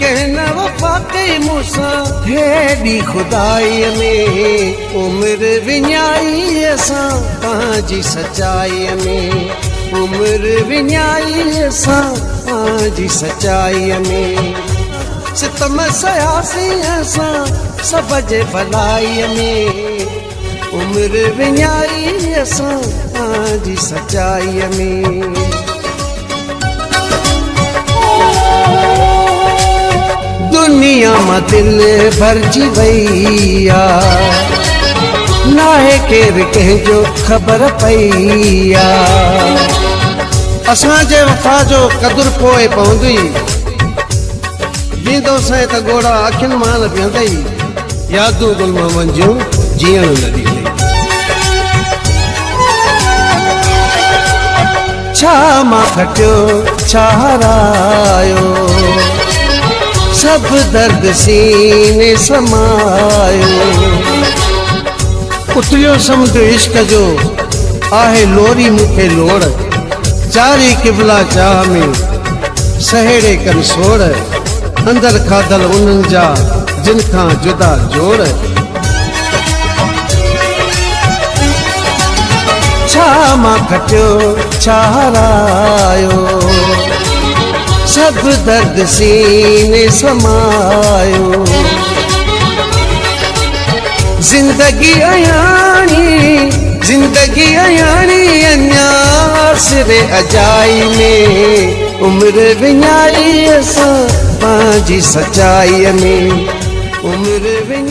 कहना वफा कई मूसा हेडी खुदाई में उम्र विञाई असां पंहिंजी सचाई में उम्र विञाई असां पंहिंजी सचाई में सितम सयासी असां सब जे भलाई में उम्र विञाई असां पंहिंजी सचाई में दुनिया में दिल भरजी वैया नाहे केर कंहिंजो ख़बर पईया असांजे वफ़ा जो क़दुरु पोइ पवंदी जींदोसीं त गोड़ा अखियुनि मां न पीअंदई यादूं गुल मां वंजियूं जीअण न ॾींदई छा मां खटियो छा हारायो सब दर्द सीने समायो उतलियो समुंड इश्क जो आहे लोरी मूंखे लोड़ चारी किबला चाह में सहेड़े कन सोड़ अंदर खाधल उन्हनि जा जिन खां जुदा जोड़ छा मां खटियो छा हारायो सब दर्द सीने समायो जिंदगी अयानी अञा सिरे अजाई में उम्र विञाई असां पंहिंजी सचाई में उम्र विञाई